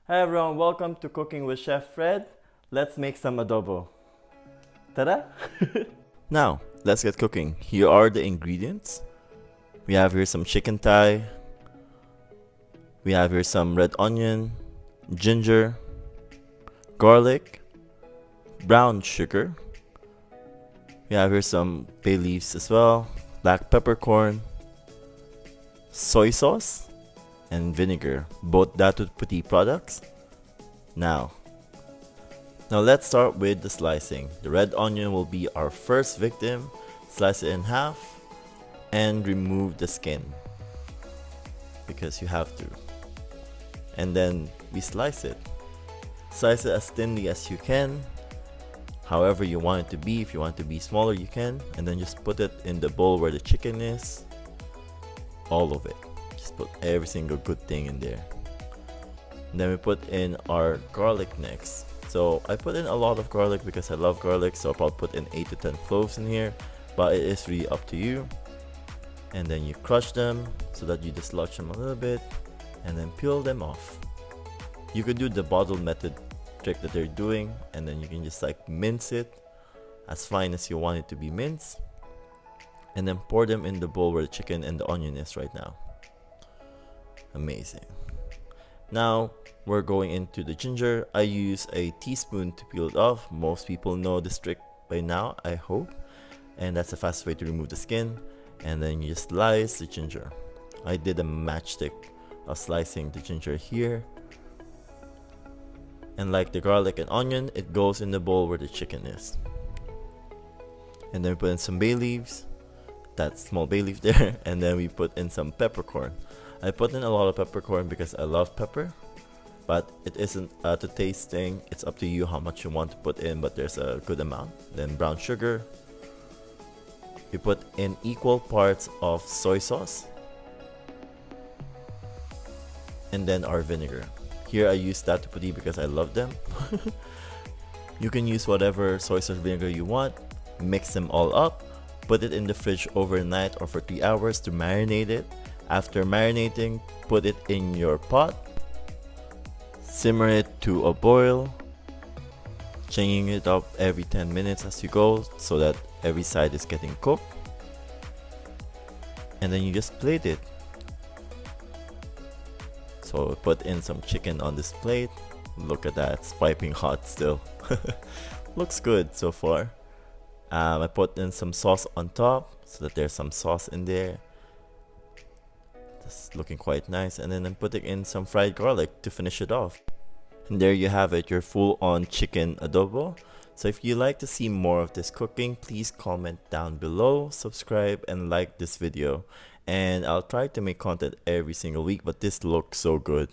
Hi everyone, welcome to Cooking with Chef Fred. Let's make some adobo. Ta-da! Now, let's get cooking. Here are the ingredients. We have here some chicken thigh. We have here some red onion, ginger, garlic, brown sugar. We have here some bay leaves as well, black peppercorn, soy sauce, and vinegar, both Datu Puti products. Now let's start with the slicing. The red onion will be our first victim. Slice it in half and remove the skin because you have to. And then we slice it. Slice it as thinly as you can, however you want it to be. If you want it to be smaller, you can. And then just put it in the bowl where the chicken is. All of it. Just put every single good thing in there. And then we put in our garlic next. So I put in a lot of garlic because I love garlic, so I'll probably put in 8 to 10 cloves in here, but it is really up to you. And then you crush them so that you dislodge them a little bit and then peel them off. You could do the bottle method trick that they're doing, and then you can just like mince it as fine as you want it to be minced, and then pour them in the bowl where the chicken and the onion is right now. Amazing. Now we're going into the ginger. I use a teaspoon to peel it off. Most people know this trick by now, I hope. And that's the fastest way to remove the skin. And then you just slice the ginger. I did a matchstick of slicing the ginger here. And like the garlic and onion, it goes in the bowl where the chicken is. And then we put in some bay leaves. That small bay leaf there. And then we put in some peppercorn. I put in a lot of peppercorn because I love pepper, but it isn't to tasting. It's up to you how much you want to put in, but there's a good amount. Then brown sugar. We put in equal parts of soy sauce, and then our vinegar. Here I use Datu Puti because I love them. You can use whatever soy sauce vinegar you want. Mix them all up. Put it in the fridge overnight or for 3 hours to marinate it. After marinating, put it in your pot. Simmer it to a boil, changing it up every 10 minutes as you go so that every side is getting cooked. And then you just plate it. So put in some chicken on this plate. Look at that, it's piping hot still. Looks good so far. I put in some sauce on top so that there's some sauce in there. It's looking quite nice. And then I'm putting in some fried garlic to finish it off. And there you have it, your full-on chicken adobo. So if you like to see more of this cooking, please comment down below, subscribe, and like this video. And I'll try to make content every single week, but this looks so good.